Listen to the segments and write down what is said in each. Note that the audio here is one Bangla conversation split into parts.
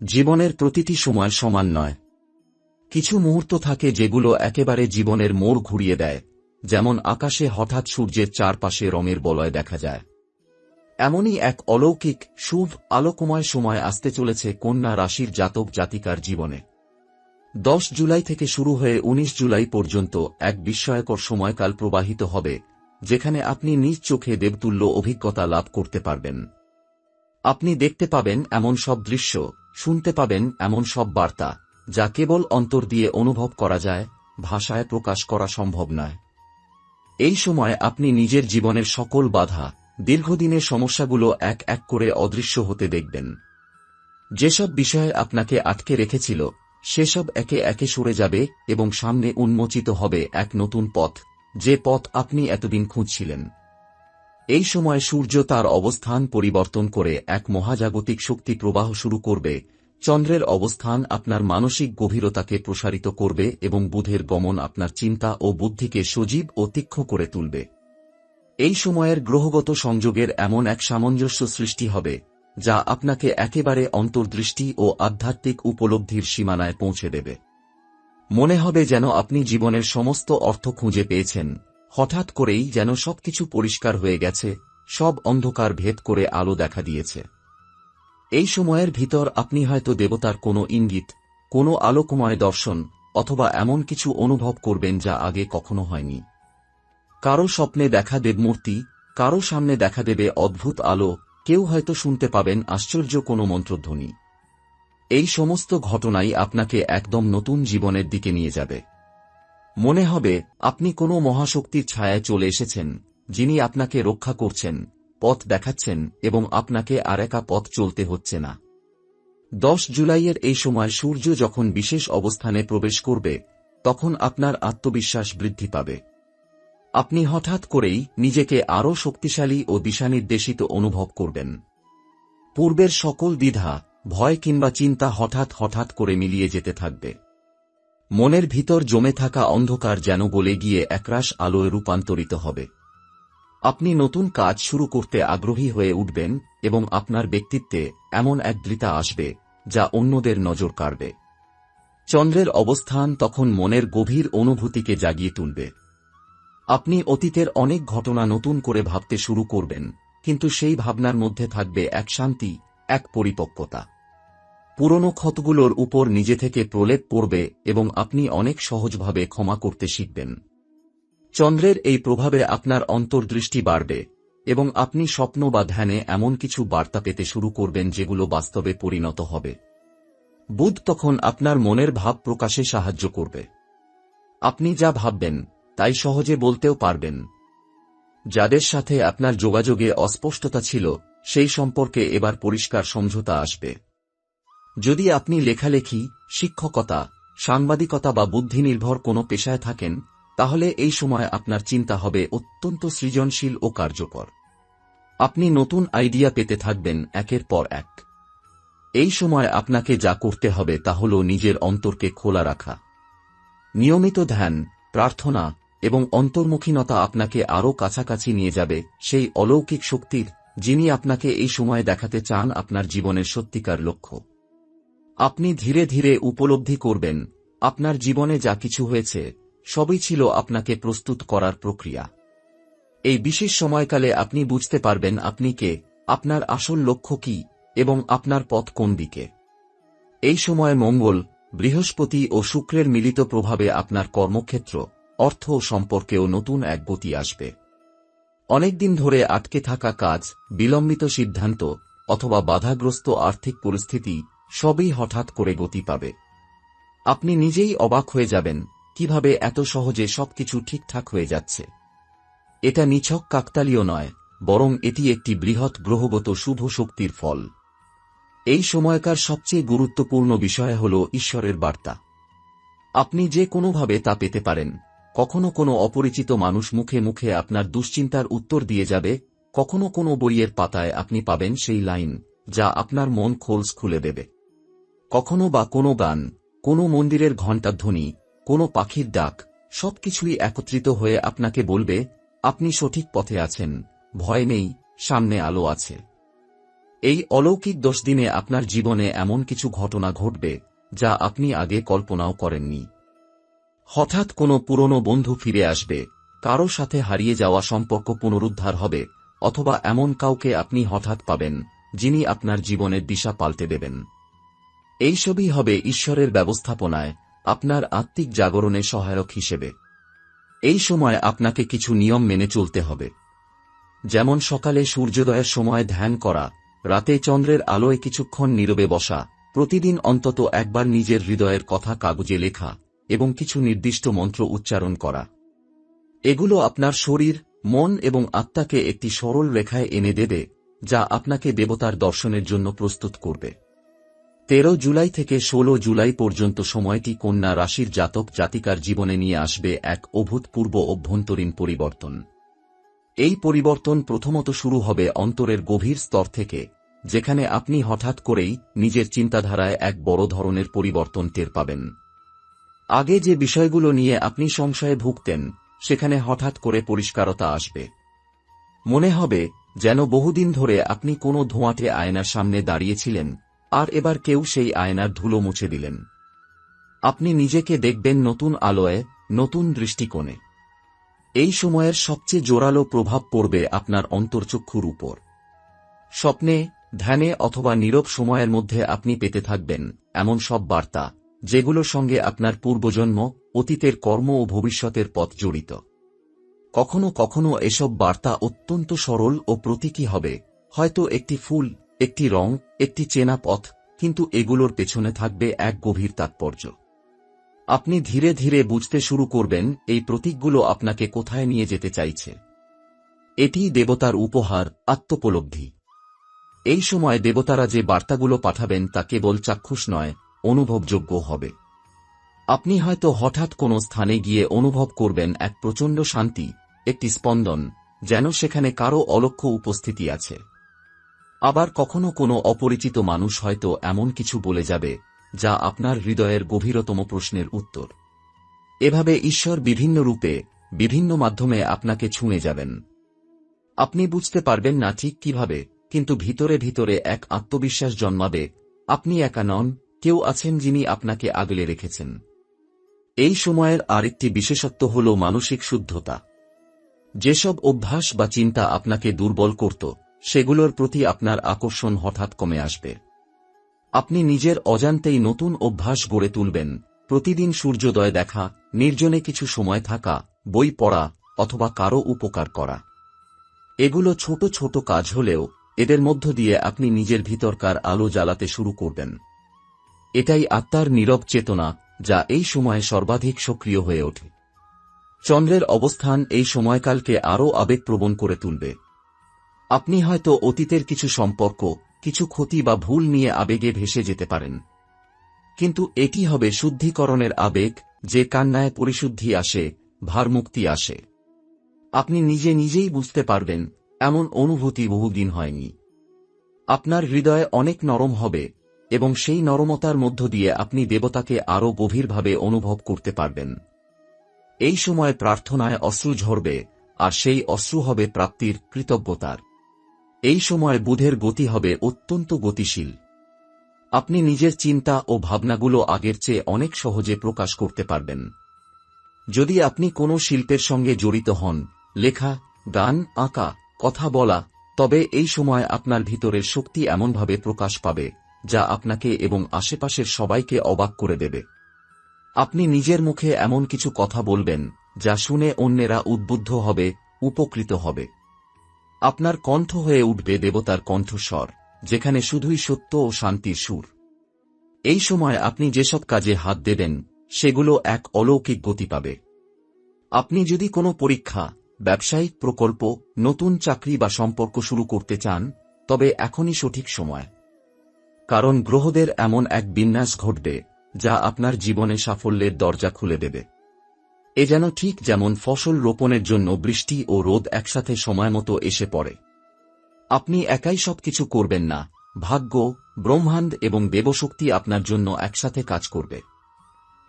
জীবনের প্রতিটি সময় সমান নয়। কিছু মুহূর্ত থাকে যেগুলো একেবারে জীবনের মোড় ঘুরিয়ে দেয়, যেমন আকাশে হঠাৎ সূর্যের চারপাশে রঙের বলয় দেখা যায়। এমনই এক অলৌকিক শুভ আলোকময় সময় আসতে চলেছে কন্যা রাশির জাতক জাতিকার জীবনে। 10 জুলাই থেকে শুরু হয়ে 19 জুলাই পর্যন্ত এক বিস্ময়কর সময়কাল প্রবাহিত হবে, যেখানে আপনি নিজ চোখে দেবতুল্য অভিজ্ঞতা লাভ করতে পারবেন। আপনি দেখতে পাবেন এমন সব দৃশ্য, শুনতে পাবেন এমন সব বার্তা, যা কেবল অন্তর দিয়ে অনুভব করা যায়, ভাষায় প্রকাশ করা সম্ভব নয়। এই সময় আপনি নিজের জীবনের সকল বাধা, দীর্ঘদিনের সমস্যাগুলো এক এক করে অদৃশ্য হতে দেখবেন। যেসব বিষয়ে আপনাকে আটকে রেখেছিল, সেসব একে একে সরে যাবে এবং সামনে উন্মোচিত হবে এক নতুন পথ, যে পথ আপনি এতদিন খুঁজছিলেন। এই সময় সূর্য তার অবস্থান পরিবর্তন করে এক মহাজাগতিক শক্তি প্রবাহ শুরু করবে। চন্দ্রের অবস্থান আপনার মানসিক গভীরতাকে প্রসারিত করবে এবং বুধের গমন আপনার চিন্তা ও বুদ্ধিকে সজীব ও তীক্ষ্ণ করে তুলবে। এই সময়ের গ্রহগত সংযোগের এমন এক সামঞ্জস্য সৃষ্টি হবে, যা আপনাকে একেবারে অন্তর্দৃষ্টি ও আধ্যাত্মিক উপলব্ধির সীমানায় পৌঁছে দেবে। মনে হবে যেন আপনি জীবনের সমস্ত অর্থ খুঁজে পেয়েছেন, হঠাৎ করেই যেন সবকিছু পরিষ্কার হয়ে গেছে, সব অন্ধকার ভেদ করে আলো দেখা দিয়েছে। এই সময়ের ভিতর আপনি হয়তো দেবতার কোনো ইঙ্গিত, কোনো আলোকময় দর্শন অথবা এমন কিছু অনুভব করবেন যা আগে কখনো হয়নি। কারো স্বপ্নে দেখা দেবমূর্তি, কারো সামনে দেখা দেবে অদ্ভুত আলো, কেউ হয়তো শুনতে পাবেন আশ্চর্য কোনো মন্ত্রধ্বনি। এই সমস্ত ঘটনাই আপনাকে একদম নতুন জীবনের দিকে নিয়ে যাবে। মনে হবে আপনি কোনো মহাশক্তির ছায়ায় চলে এসেছেন, যিনি আপনাকে রক্ষা করছেন, পথ দেখাচ্ছেন এবং আপনাকে আর একা পথ চলতে হচ্ছে না। 10 জুলাইয়ের এই সময় সূর্য যখন বিশেষ অবস্থানে প্রবেশ করবে, তখন আপনার আত্মবিশ্বাস বৃদ্ধি পাবে। আপনি হঠাৎ করেই নিজেকে আরও শক্তিশালী ও দিশানির্দেশিত অনুভব করবেন। পূর্বের সকল দ্বিধা, ভয় কিংবা চিন্তা হঠাৎ হঠাৎ করে মিলিয়ে যেতে থাকবে। মনের ভিতর জমে থাকা অন্ধকার যেন গলে গিয়ে একরাশ আলোয় রূপান্তরিত হবে। আপনি নতুন কাজ শুরু করতে আগ্রহী হয়ে উঠবেন এবং আপনার ব্যক্তিত্বে এমন এক দৃঢ়তা আসবে, যা অন্যদের নজর কাড়বে। চন্দ্রের অবস্থান তখন মনের গভীর অনুভূতিকে জাগিয়ে তুলবে। আপনি অতীতের অনেক ঘটনা নতুন করে ভাবতে শুরু করবেন, কিন্তু সেই ভাবনার মধ্যে থাকবে এক শান্তি, এক পরিপক্কতা। পুরনো ক্ষতগুলোর উপর নিজে থেকে প্রলেপ পড়বে এবং আপনি অনেক সহজভাবে ক্ষমা করতে শিখবেন। চন্দ্রের এই প্রভাবে আপনার অন্তর্দৃষ্টি বাড়বে এবং আপনি স্বপ্ন বা ধ্যানে এমন কিছু বার্তা পেতে শুরু করবেন যেগুলো বাস্তবে পরিণত হবে। বুধ তখন আপনার মনের ভাব প্রকাশে সাহায্য করবে। আপনি যা ভাববেন তাই সহজে বলতেও পারবেন। যাদের সাথে আপনার যোগাযোগে অস্পষ্টতা ছিল, সেই সম্পর্কে এবার পরিষ্কার সমঝোতা আসবে। যদি আপনি লেখালেখি, শিক্ষকতা, সাংবাদিকতা বা বুদ্ধিনির্ভর কোনো পেশায় থাকেন, তাহলে এই সময় আপনার চিন্তা হবে অত্যন্ত সৃজনশীল ও কার্যকর। আপনি নতুন আইডিয়া পেতে থাকবেন একের পর এক। এই সময় আপনাকে যা করতে হবে তা হল নিজের অন্তরকে খোলা রাখা। নিয়মিত ধ্যান, প্রার্থনা এবং অন্তর্মুখীনতা আপনাকে আরও কাছাকাছি নিয়ে যাবে সেই অলৌকিক শক্তির, যিনি আপনাকে এই সময় দেখাতে চান আপনার জীবনের সত্যিকার লক্ষ্য। আপনি ধীরে ধীরে উপলব্ধি করবেন, আপনার জীবনে যা কিছু হয়েছে, সবই ছিল আপনাকে প্রস্তুত করার প্রক্রিয়া। এই বিশেষ সময়কালে আপনি বুঝতে পারবেন আপনি কে, আপনার আসল লক্ষ্য কি এবং আপনার পথ কোন দিকে। এই সময় মঙ্গল, বৃহস্পতি ও শুক্রের মিলিত প্রভাবে আপনার কর্মক্ষেত্র, অর্থ ও সম্পর্কেও নতুন এক গতি আসবে। অনেকদিন ধরে আটকে থাকা কাজ, বিলম্বিত সিদ্ধান্ত অথবা বাধাগ্রস্ত আর্থিক পরিস্থিতি সবই হঠাৎ করে গতি পাবে। আপনি নিজেই অবাক হয়ে যাবেন কিভাবে এত সহজে সবকিছু ঠিকঠাক হয়ে যাচ্ছে। এটা নিছক কাকতালীয় নয়, বরং এটি একটি বৃহৎ গ্রহগত শুভ শক্তির ফল। এই সময়কার সবচেয়ে গুরুত্বপূর্ণ বিষয় হল ঈশ্বরের বার্তা। আপনি যে কোনোভাবে তা পেতে পারেন। কখনো কোনো অপরিচিত মানুষ মুখে মুখে আপনার দুশ্চিন্তার উত্তর দিয়ে যাবে, কখনো কোনো বইয়ের পাতায় আপনি পাবেন সেই লাইন যা আপনার মন খোলস খুলে দেবে। কখনো বা কোনো গান, কোনো মন্দিরের ঘণ্টাধ্বনি, কোনো পাখির ডাক, সবকিছুই একত্রিত হয়ে আপনাকে বলবে আপনি সঠিক পথে আছেন, ভয় নেই, সামনে আলো আছে। এই অলৌকিক 10 দিনে আপনার জীবনে এমন কিছু ঘটনা ঘটবে যা আপনি আগে কল্পনাও করেননি। হঠাৎ কোনো পুরনো বন্ধু ফিরে আসবে, কারো সাথে হারিয়ে যাওয়া সম্পর্ক পুনরুদ্ধার হবে, অথবা এমন কাউকে আপনি হঠাৎ পাবেন যিনি আপনার জীবনের দিশা পাল্টে দেবেন। এইসবই হবে ঈশ্বরের ব্যবস্থাপনায় আপনার আত্মিক জাগরণে সহায়ক হিসেবে। এই সময় আপনাকে কিছু নিয়ম মেনে চলতে হবে, যেমন সকালে সূর্যোদয়ের সময় ধ্যান করা, রাতে চন্দ্রের আলোয় কিছুক্ষণ নীরবে বসা, প্রতিদিন অন্তত একবার নিজের হৃদয়ের কথা কাগজে লেখা এবং কিছু নির্দিষ্ট মন্ত্র উচ্চারণ করা। এগুলো আপনার শরীর, মন এবং আত্মাকে একটি সরল রেখায় এনে দেবে, যা আপনাকে দেবতার দর্শনের জন্য প্রস্তুত করবে। 13 জুলাই থেকে 16 জুলাই পর্যন্ত সময়টি কন্যা রাশির জাতক জাতিকার জীবনে নিয়ে আসবে এক অভূতপূর্ব অভ্যন্তরীণ পরিবর্তন। এই পরিবর্তন প্রথমত শুরু হবে অন্তরের গভীর স্তর থেকে, যেখানে আপনি হঠাৎ করেই নিজের চিন্তাধারায় এক বড় ধরনের পরিবর্তন টের পাবেন। আগে যে বিষয়গুলো নিয়ে আপনি সংশয়ে ভুগতেন, সেখানে হঠাৎ করে পরিষ্কারতা আসবে। মনে হবে যেন বহুদিন ধরে আপনি কোনো ধোঁয়াটে আয়নার সামনে দাঁড়িয়েছিলেন, আর এবার কেউ সেই আয়নার ধুলো মুছে দিলেন। আপনি নিজেকে দেখবেন নতুন আলোয়, নতুন দৃষ্টিকোণে। এই সময়ের সবচেয়ে জোরালো প্রভাব পড়বে আপনার অন্তর্চক্ষুর উপর। স্বপ্নে, ধ্যানে অথবা নীরব সময়ের মধ্যে আপনি পেতে থাকবেন এমন সব বার্তা, যেগুলোর সঙ্গে আপনার পূর্বজন্ম, অতীতের কর্ম ও ভবিষ্যতের পথ জড়িত। কখনো কখনো এসব বার্তা অত্যন্ত সরল ও প্রতীকী হবে, হয়তো একটি ফুল, একটি রং, একটি চেনা পথ, কিন্তু এগুলোর পেছনে থাকবে এক গভীর তাৎপর্য। আপনি ধীরে ধীরে বুঝতে শুরু করবেন এই প্রতীকগুলো আপনাকে কোথায় নিয়ে যেতে চাইছে। এটিই দেবতার উপহার, আত্মোপলব্ধি। এই সময় দেবতারা যে বার্তাগুলো পাঠাবেন তা কেবল চাক্ষুষ নয়, অনুভবযোগ্য হবে। আপনি হয়তো হঠাৎ কোনো স্থানে গিয়ে অনুভব করবেন এক প্রচণ্ড শান্তি, একটি স্পন্দন, যেন সেখানে কারো অলক্ষ্য উপস্থিতি আছে। আবার কখনো কোনো অপরিচিত মানুষ হয়তো এমন কিছু বলে যাবে যা আপনার হৃদয়ের গভীরতম প্রশ্নের উত্তর। এভাবে ঈশ্বর বিভিন্ন রূপে, বিভিন্ন মাধ্যমে আপনাকে ছুঁয়ে যাবেন। আপনি বুঝতে পারবেন না ঠিক কিভাবে, কিন্তু ভিতরে ভিতরে এক আত্মবিশ্বাস জন্মাবে, আপনি একা নন, কেউ আছেন যিনি আপনাকে আগলে রেখেছেন। এই সময়ের আরেকটি বিশেষত্ব হল মানসিক শুদ্ধতা। যেসব অভ্যাস বা চিন্তা আপনাকে দুর্বল করত, সেগুলোর প্রতি আপনার আকর্ষণ হঠাৎ কমে আসবে। আপনি নিজের অজান্তেই নতুন অভ্যাস গড়ে তুলবেন, প্রতিদিন সূর্যোদয় দেখা, নির্জনে কিছু সময় থাকা, বই পড়া অথবা কারো উপকার করা। এগুলো ছোট ছোট কাজ হলেও এদের মধ্য দিয়ে আপনি নিজের ভিতরকার আলো জ্বালাতে শুরু করবেন। এটাই আত্মার নীরব চেতনা, যা এই সময়ে সর্বাধিক সক্রিয় হয়ে ওঠে। চন্দ্রের অবস্থান এই সময়কালকে আরও আবেগপ্রবণ করে তুলবে। আপনি হয়তো অতীতের কিছু সম্পর্ক, কিছু ক্ষতি বা ভুল নিয়ে আবেগে ভেসে যেতে পারেন। কিন্তু এটি হবে শুদ্ধিকরণের আবেগ, যে কান্নায় পরিশুদ্ধি আসে, ভারমুক্তি আসে। আপনি নিজে নিজেই বুঝতে পারবেন এমন অনুভূতি বহুদিন হয়নি। আপনার হৃদয় অনেক নরম হবে, এবং সেই নরমতার মধ্য দিয়ে আপনি দেবতাকে আরও গভীরভাবে অনুভব করতে পারবেন। এই সময় প্রার্থনায় অশ্রু ঝরবে, আর সেই অশ্রু হবে প্রাপ্তির, কৃতজ্ঞতার। এই সময় বুধের গতি হবে অত্যন্ত গতিশীল। আপনি নিজের চিন্তা ও ভাবনাগুলো আগের চেয়ে অনেক সহজে প্রকাশ করতে পারবেন। যদি আপনি কোনো শিল্পের সঙ্গে জড়িত হন, লেখা, গান, আঁকা, কথা বলা, তবে এই সময় আপনার ভিতরের শক্তি এমনভাবে প্রকাশ পাবে যা আপনাকে এবং আশেপাশের সবাইকে অবাক করে দেবে। আপনি নিজের মুখে এমন কিছু কথা বলবেন যা শুনে অন্যেরা উদ্বুদ্ধ হবে, উপকৃত হবে। আপনার কণ্ঠ হয়ে উঠবে দেবতার কণ্ঠস্বর, যেখানে শুধুই সত্য ও শান্তির সুর। এই সময় আপনি যেসব কাজে হাত দেবেন, সেগুলো এক অলৌকিক গতি পাবে। আপনি যদি কোনো পরীক্ষা, ব্যবসায়িক প্রকল্প, নতুন চাকরি বা সম্পর্ক শুরু করতে চান, তবে এখনই সঠিক সময়। কারণ গ্রহদের এমন এক বিন্যাস ঘটবে যা আপনার জীবনে সাফল্যের দরজা খুলে দেবে। এ যেন ঠিক যেমন ফসল রোপণের জন্য বৃষ্টি ও রোদ একসাথে সময়মতো এসে পড়ে। আপনি একাই সবকিছু করবেন না, ভাগ্য, ব্রহ্মাণ্ড এবং দেবশক্তি আপনার জন্য একসাথে কাজ করবে।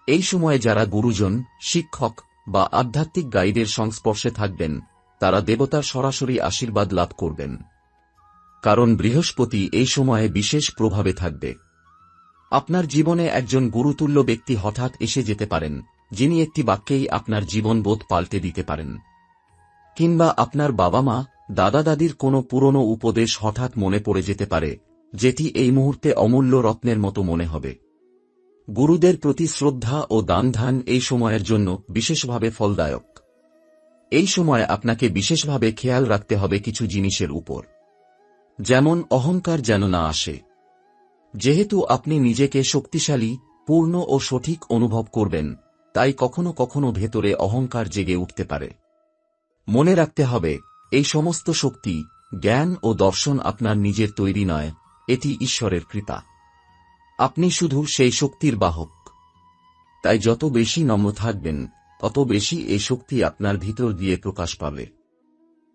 এই সময়ে যারা গুরুজন, শিক্ষক বা আধ্যাত্মিক গাইডের সংস্পর্শে থাকবেন, তারা দেবতার সরাসরি আশীর্বাদ লাভ করবেন। কারণ বৃহস্পতি এই সময়ে বিশেষ প্রভাবে থাকবে। আপনার জীবনে একজন গুরুতুল্য ব্যক্তি হঠাৎ এসে যেতে পারেন, যিনি একটি বাক্যেই আপনার জীবনবোধ পাল্টে দিতে পারেন। কিংবা আপনার বাবা মা, দাদা দাদির কোনো পুরনো উপদেশ হঠাৎ মনে পড়ে যেতে পারে, যেটি এই মুহূর্তে অমূল্য রত্নের মতো মনে হবে। গুরুদের প্রতি শ্রদ্ধা ও দান এই সময়ের জন্য বিশেষভাবে ফলদায়ক। এই সময় আপনাকে বিশেষভাবে খেয়াল রাখতে হবে কিছু জিনিসের উপর, যেমন অহংকার যেন না আসে। যেহেতু আপনি নিজেকে শক্তিশালী, পূর্ণ ও সঠিক অনুভব করবেন, তাই কখনো কখনো ভেতরে অহংকার জেগে উঠতে পারে। মনে রাখতে হবে, এই সমস্ত শক্তি, জ্ঞান ও দর্শন আপনার নিজের তৈরি নয়, এটি ঈশ্বরের কৃপা। আপনি শুধু সেই শক্তির বাহক। তাই যত বেশি নম্র থাকবেন, তত বেশি এই শক্তি আপনার ভিতর দিয়ে প্রকাশ পাবে।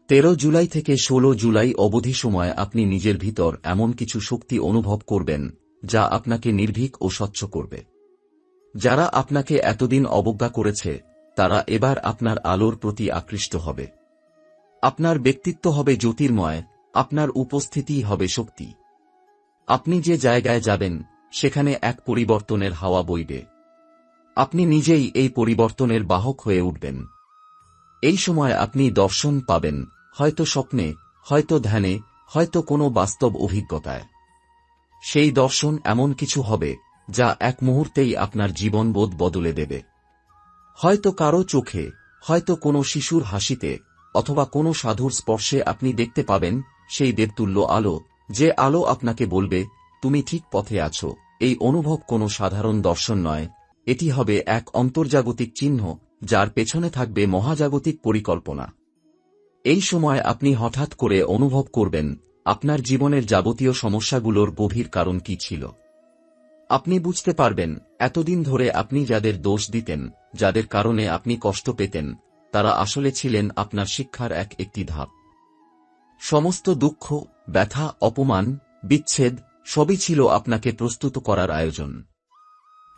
13 জুলাই থেকে 16 জুলাই অবধি সময় আপনি নিজের ভিতর এমন কিছু শক্তি অনুভব করবেন, যা আপনাকে নির্ভীক ও স্বচ্ছ করবে। যারা আপনাকে এতদিন অবজ্ঞা করেছে, তারা এবার আপনার আলোর প্রতি আকৃষ্ট হবে। আপনার ব্যক্তিত্ব হবে জ্যোতির্ময়, আপনার উপস্থিতি হবে শক্তি। আপনি যে জায়গায় যাবেন, সেখানে এক পরিবর্তনের হাওয়া বইবে। আপনি নিজেই এই পরিবর্তনের বাহক হয়ে উঠবেন। এই সময় আপনি দর্শন পাবেন, হয়তো স্বপ্নে, হয়তো ধ্যানে, হয়তো কোনো বাস্তব অভিজ্ঞতায়। সেই দর্শন এমন কিছু হবে, যা এক মুহূর্তেই আপনার জীবনবোধ বদলে দেবে। হয়তো কারো চোখে, হয়তো কোনো শিশুর হাসিতে, অথবা কোনো সাধুর স্পর্শে আপনি দেখতে পাবেন সেই দেবতুল্য আলো, যে আলো আপনাকে বলবে, তুমি ঠিক পথে আছো। এই অনুভব কোনো সাধারণ দর্শন নয়, এটি হবে এক অন্তর্জাগতিক চিহ্ন, যার পেছনে থাকবে মহাজাগতিক পরিকল্পনা। এই সময় আপনি হঠাৎ করে অনুভব করবেন, আপনার জীবনের যাবতীয় সমস্যাগুলোর গভীর কারণ কি ছিল। আপনি বুঝতে পারবেন, এতদিন ধরে আপনি যাদের দোষ দিতেন, যাদের কারণে আপনি কষ্ট পেতেন, তারা আসলে ছিলেন আপনার শিক্ষার একটি ধাপ। সমস্ত দুঃখ, ব্যথা, অপমান, বিচ্ছেদ সবই ছিল আপনাকে প্রস্তুত করার আয়োজন।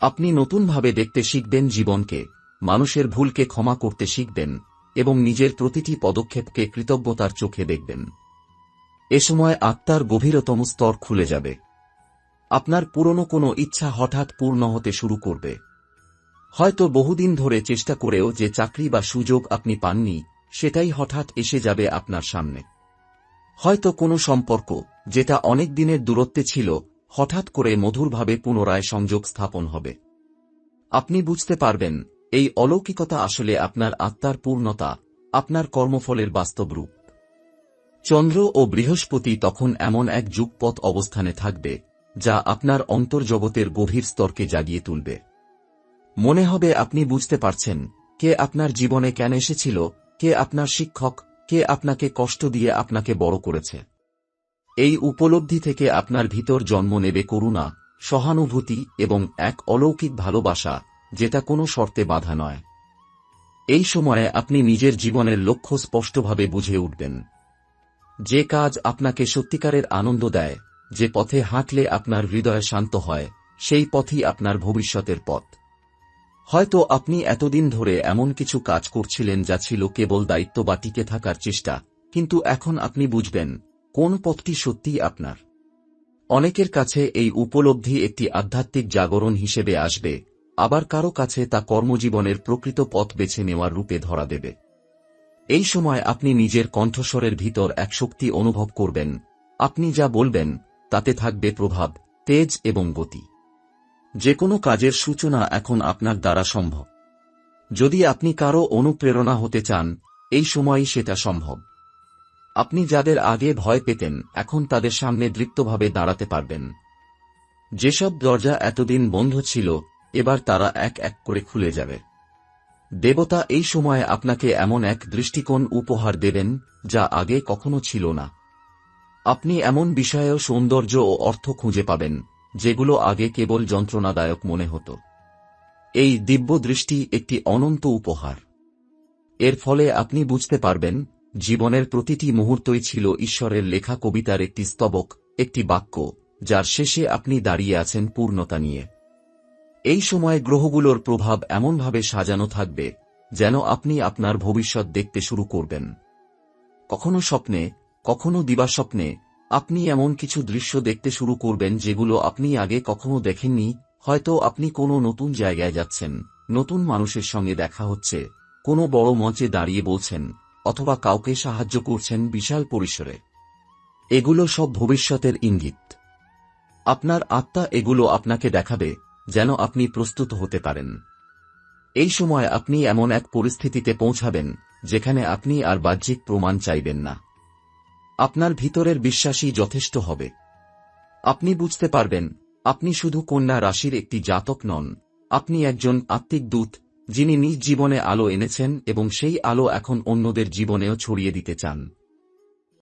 আপনি নতুনভাবে দেখতে শিখবেন জীবনকে, মানুষের ভুলকে ক্ষমা করতে শিখবেন, এবং নিজের প্রতিটি পদক্ষেপকে কৃতজ্ঞতার চোখে দেখবেন। এ সময় আত্মার গভীরতম স্তর খুলে যাবে। আপনার পুরনো কোনো ইচ্ছা হঠাৎ পূর্ণ হতে শুরু করবে। হয়তো বহুদিন ধরে চেষ্টা করেও যে চাকরি বা সুযোগ আপনি পাননি, সেটাই হঠাৎ এসে যাবে আপনার সামনে। হয়তো কোনো সম্পর্ক, যেটা অনেক দিনের দূরত্বে ছিল, হঠাৎ করে মধুরভাবে পুনরায় সংযোগ স্থাপন হবে। আপনি বুঝতে পারবেন, এই অলৌকিকতা আসলে আপনার আত্মার পূর্ণতা, আপনার কর্মফলের বাস্তব রূপ। চন্দ্র ও বৃহস্পতি তখন এমন এক যুগপৎ অবস্থানে থাকবে, যা আপনার অন্তর্জগতের গভীর স্তরকে জাগিয়ে তুলবে। মনে হবে আপনি বুঝতে পারছেন, কে আপনার জীবনে কেন এসেছিল, কে আপনার শিক্ষক, কে আপনাকে কষ্ট দিয়ে আপনাকে বড় করেছে। এই উপলব্ধি থেকে আপনার ভিতর জন্ম নেবে করুণা, সহানুভূতি এবং এক অলৌকিক ভালোবাসা, যেটা কোনো শর্তে বাধা নয়। এই সময়ে আপনি নিজের জীবনের লক্ষ্য স্পষ্টভাবে বুঝে উঠবেন। যে কাজ আপনাকে সত্যিকারের আনন্দ দেয়, যে পথে হাঁটলে আপনার হৃদয় শান্ত হয়, সেই পথই আপনার ভবিষ্যতের পথ। হয়তো আপনি এতদিন ধরে এমন কিছু কাজ করছিলেন যা ছিল কেবল দায়িত্ব বা টিকে থাকার চেষ্টা, কিন্তু এখন আপনি বুঝবেন, কোন পথটি সত্যিই আপনার। অনেকের কাছে এই উপলব্ধি একটি আধ্যাত্মিক জাগরণ হিসেবে আসবে, আবার কারো কাছে তা কর্মজীবনের প্রকৃত পথ বেছে নেওয়ার রূপে ধরা দেবে। এই সময় আপনি নিজের কণ্ঠস্বরের ভিতর এক শক্তি অনুভব করবেন। আপনি যা বলবেন, তাতে থাকবে প্রভাব, তেজ এবং গতি। যে কোনো কাজের সূচনা এখন আপনার দ্বারা সম্ভব। যদি আপনি কারো অনুপ্রেরণা হতে চান, এই সময়ই সেটা সম্ভব। আপনি যাদের আগে ভয় পেতেন, এখন তাদের সামনে দৃপ্তভাবে দাঁড়াতে পারবেন। যেসব দরজা এতদিন বন্ধ ছিল, এবার তারা এক এক করে খুলে যাবে। দেবতা এই সময়ে আপনাকে এমন এক দৃষ্টিকোণ উপহার দেবেন, যা আগে কখনো ছিল না। আপনি এমন বিষয়েও সৌন্দর্য ও অর্থ খুঁজে পাবেন, যেগুলো আগে কেবল যন্ত্রণাদায়ক মনে হতো। এই দিব্য দৃষ্টি একটি অনন্ত উপহার। এর ফলে আপনি বুঝতে পারবেন, জীবনের প্রতিটি মুহূর্তই ছিল ঈশ্বরের লেখা কবিতার একটি স্তবক, একটি বাক্য, যার শেষে আপনি দাঁড়িয়ে আছেন পূর্ণতা নিয়ে। এই সময় গ্রহগুলোর প্রভাব এমনভাবে সাজানো থাকবে, যেন আপনি আপনার ভবিষ্যৎ দেখতে শুরু করবেন। কখনো স্বপ্নে, কখনো দিবাস্বপ্নে, আপনি এমন কিছু দৃশ্য দেখতে শুরু করবেন যেগুলো আপনি আগে কখনো দেখেননি। হয়তো আপনি কোনো নতুন জায়গায় যাচ্ছেন, নতুন মানুষের সঙ্গে দেখা হচ্ছে, কোনো বড় মঞ্চে দাঁড়িয়ে বলছেন, অথবা কাউকে সাহায্য করছেন বিশাল পরিসরে। এগুলো সব ভবিষ্যতের ইঙ্গিত। আপনার আত্মা এগুলো আপনাকে দেখাবে, যেন আপনি প্রস্তুত হতে পারেন। এই সময় আপনি এমন এক পরিস্থিতিতে পৌঁছাবেন যেখানে আপনি আর বাহ্যিক প্রমাণ চাইবেন না। আপনার ভিতরের বিশ্বাসই যথেষ্ট হবে। আপনি বুঝতে পারবেন, আপনি শুধু কন্যা রাশির একটি জাতক নন, আপনি একজন আত্মিক দূত, যিনি নিজ জীবনে আলো এনেছেন এবং সেই আলো এখন অন্যদের জীবনেও ছড়িয়ে দিতে চান।